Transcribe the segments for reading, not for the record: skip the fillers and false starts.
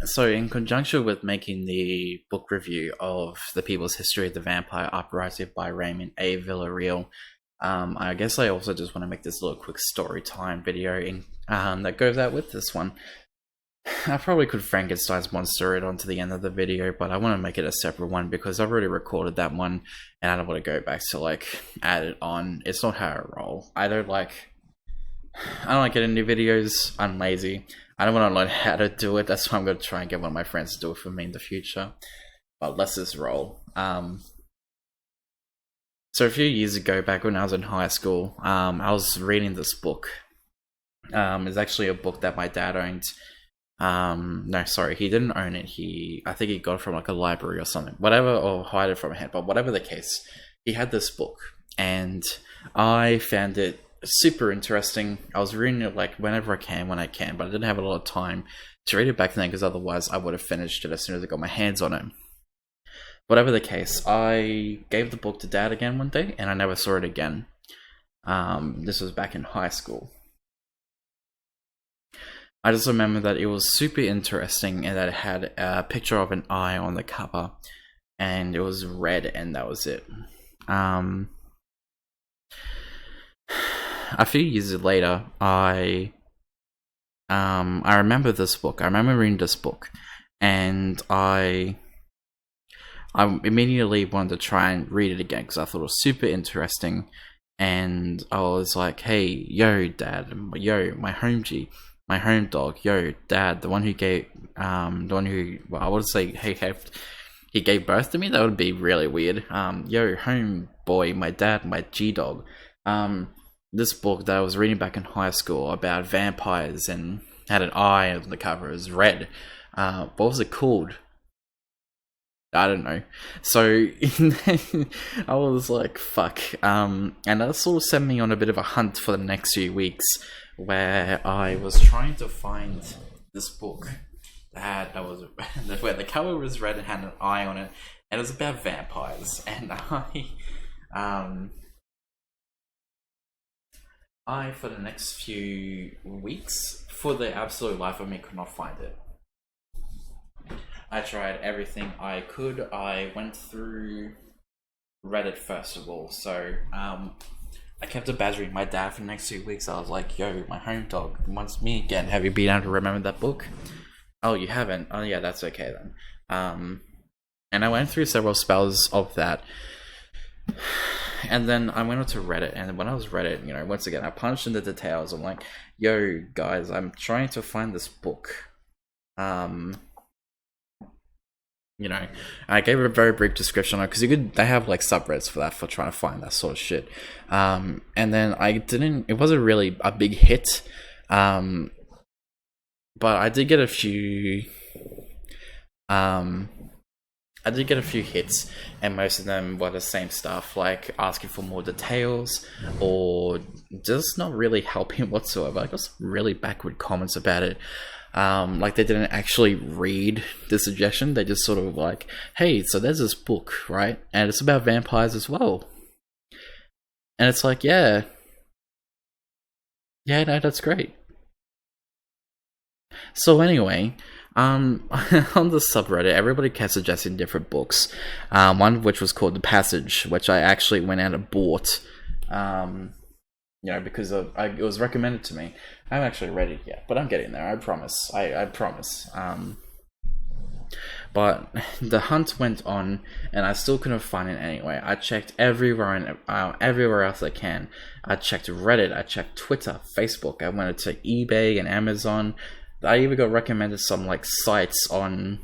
So, in conjunction with making the book review of The People's History of the Vampire Uprising by Raymond A. Villarreal, I guess I also just want to make this little quick story time video that goes out with this one. I probably could Frankenstein's monster it onto the end of the video, but I want to make it a separate one because I've already recorded that one and I don't want to go back to add it on. It's not how I roll. I don't like getting new videos. I'm lazy. I don't want to learn how to do it. That's why I'm going to try and get one of my friends to do it for me in the future. But let's just roll. So a few years ago, back when I was in high school, I was reading this book. It's actually a book that my dad owned. No, sorry, he didn't own it. I think he got it from a library or something. Whatever, or hide it from him. But whatever the case, he had this book. And I found it super interesting. I was reading it whenever I can, when I can, but I didn't have a lot of time to read it back then because otherwise I would have finished it as soon as I got my hands on it. Whatever the case, I gave the book to Dad again one day and I never saw it again. This was back in high school. I just remember that it was super interesting and that it had a picture of an eye on the cover and it was red and that was it. A few years later, I remember this book. I remember reading this book, and I immediately wanted to try and read it again because I thought it was super interesting. And I was like, "Hey, yo, Dad, yo, my home G, my home dog, yo, Dad, the one who well, I would say, hey, he gave birth to me. That would be really weird. Yo, home boy, my dad, my G dog. This book that I was reading back in high school about vampires and had an eye on the cover. It was red. What was it called? I don't know. So I was like, fuck. And that sort of sent me on a bit of a hunt for the next few weeks where I was trying to find this book that was where the cover was red and had an eye on it. And it was about vampires. And I, for the next few weeks, for the absolute life of me, could not find it. I tried everything I could. I went through Reddit first of all. So, I kept badgering my dad for the next 2 weeks. I was like, yo, my home dog wants me again. Have you been able to remember that book? Oh, you haven't? Oh, yeah, that's okay then. And I went through several spells of that. And then I went on to Reddit, and when I was Reddit, once again, I punched in the details. I'm like, yo, guys, I'm trying to find this book. I gave it a very brief description because they have subreddits for that, for trying to find that sort of shit. And then it wasn't really a big hit. But I did get a few, hits, and most of them were the same stuff, like asking for more details or just not really helping whatsoever. I got some really backward comments about it. They didn't actually read the suggestion. They just sort of hey, so there's this book, right? And it's about vampires as well. And it's like, yeah, no, that's great. So anyway, on the subreddit, everybody kept suggesting different books. One of which was called The Passage, which I actually went out and bought. Because it was recommended to me. I haven't actually read it yet, but I'm getting there. I promise. I promise. But the hunt went on, and I still couldn't find it anyway. I checked everywhere else I can. I checked Reddit. I checked Twitter, Facebook. I went to eBay and Amazon. I even got recommended some sites on,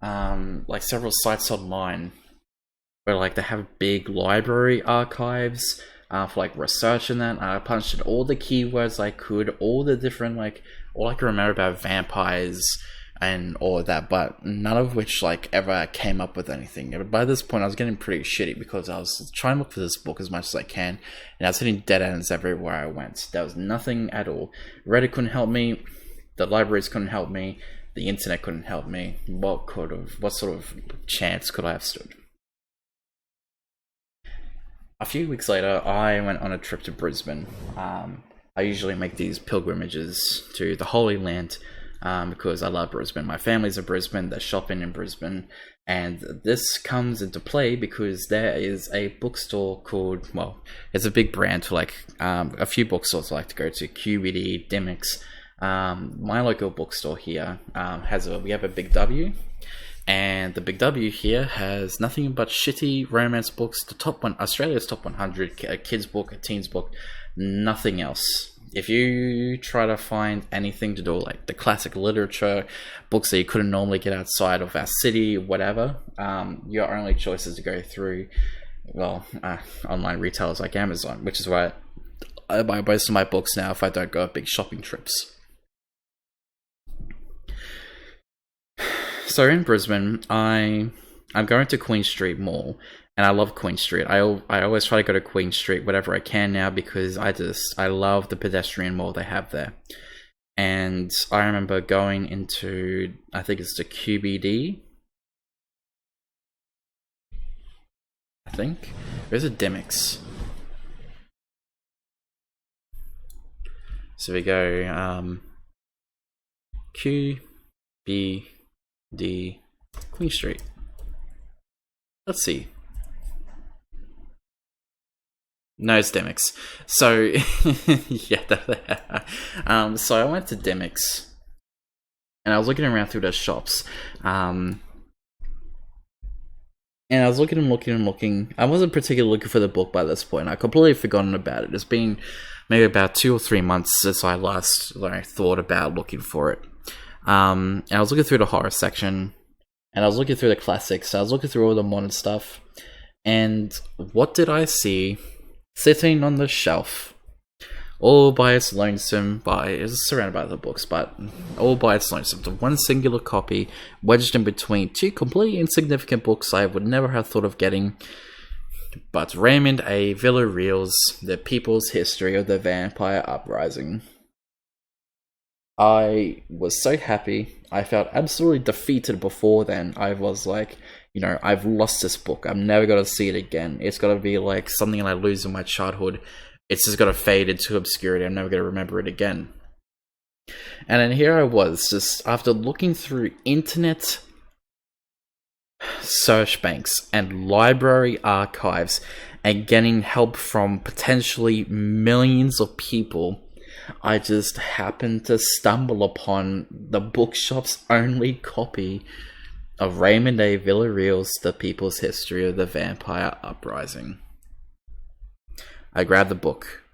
several sites online, where they have big library archives. For research and that. I punched in all the keywords I could, all the different all I can remember about vampires and all of that, but none of which ever came up with anything. By this point I was getting pretty shitty because I was trying to look for this book as much as I can, and I was hitting dead ends everywhere I went. There was nothing at all. Reddit couldn't help me, the libraries couldn't help me, the internet couldn't help me. What sort of chance could I have stood? A few weeks later, I went on a trip to Brisbane. I usually make these pilgrimages to the Holy Land because I love Brisbane. My family's in Brisbane, they're shopping in Brisbane, and this comes into play because there is a bookstore called, well, it's a big brand for like a few bookstores I like to go to, QBD, Dymocks. My local bookstore here we have a Big W, and the Big W here has nothing but shitty romance books, the top one, Australia's top 100, a kid's book, a teen's book, nothing else. If you try to find anything to do with like the classic literature, books that you couldn't normally get outside of our city, whatever, your only choice is to go through, well, online retailers like Amazon, which is why I buy most of my books now if I don't go on big shopping trips. So in Brisbane, I'm going to Queen Street Mall, and I love Queen Street. I always try to go to Queen Street whenever I can now because I love the pedestrian mall they have there. And I remember going into, I think it's the QBD. I think there's a Dymocks. So we go QBD. Queen Street. Let's see. No, it's Dymocks. So yeah, so I went to Dymocks, and I was looking around through those shops, and I was looking. I wasn't particularly looking for the book by this point. I completely forgotten about it. It's been maybe about 2 or 3 months since I last thought about looking for it. And I was looking through the horror section, and I was looking through the classics. I was looking through all the modern stuff, and what did I see sitting on the shelf, all by its lonesome? It's surrounded by other books, but all by its lonesome. The one singular copy wedged in between two completely insignificant books I would never have thought of getting. But Raymond A. Villarreal's The People's History of the Vampire Uprising. I was so happy. I felt absolutely defeated before then. I was like, I've lost this book. I'm never going to see it again. It's got to be like something I lose in my childhood. It's just going to fade into obscurity. I'm never going to remember it again. And then here I was, just after looking through internet search banks and library archives and getting help from potentially millions of people, I just happened to stumble upon the Bookshop's only copy of Raymond A. Villarreal's The People's History of the Vampire Uprising. I grabbed the book.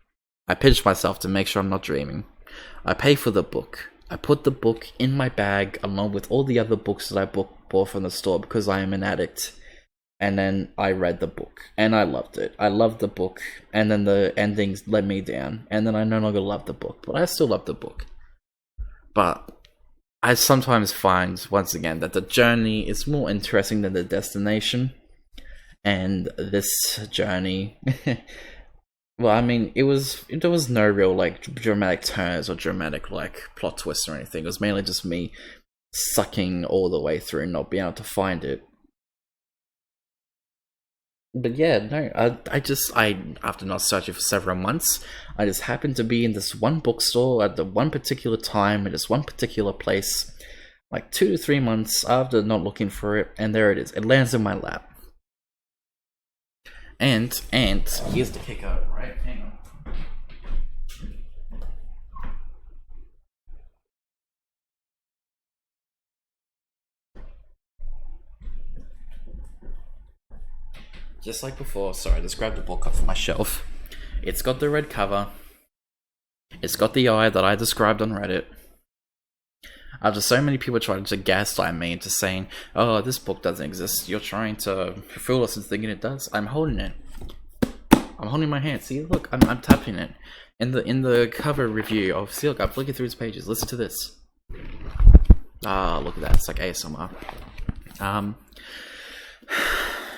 I pinched myself to make sure I'm not dreaming. I pay for the book. I put the book in my bag along with all the other books that I bought from the store because I am an addict. And then I read the book, and I loved it. I loved the book, and then the endings let me down, and then I no longer loved the book, but I still love the book. But I sometimes find, once again, that the journey is more interesting than the destination, and this journey, well, I mean, there was no real, dramatic turns or dramatic, plot twists or anything. It was mainly just me sucking all the way through and not being able to find it. But yeah, no, I after not searching for several months, I just happened to be in this one bookstore at the one particular time in this one particular place, 2 to 3 months after not looking for it, and there it is. It lands in my lap. And here's the kicker, right? Hang on. Just like before, sorry, I just grabbed the book off my shelf. It's got the red cover. It's got the eye that I described on Reddit. After so many people trying to gaslight me into saying, oh, this book doesn't exist, you're trying to fool us into thinking it does, I'm holding it. I'm holding my hand. See, look, I'm tapping it. In the cover review of, see, look, I'm flicking through its pages. Listen to this. Ah, look at that. It's like ASMR.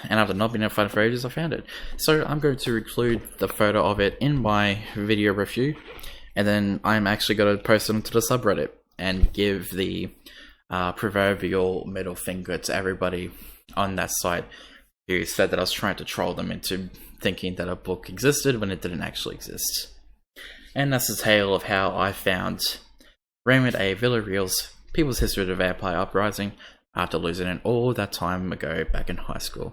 And after not being able to find it for ages, I found it. So I'm going to include the photo of it in my video review, and then I'm actually going to post it onto the subreddit and give the proverbial middle finger to everybody on that site who said that I was trying to troll them into thinking that a book existed when it didn't actually exist. And that's the tale of how I found Raymond A. Villarreal's People's History of the Vampire Uprising after losing it all that time ago back in high school.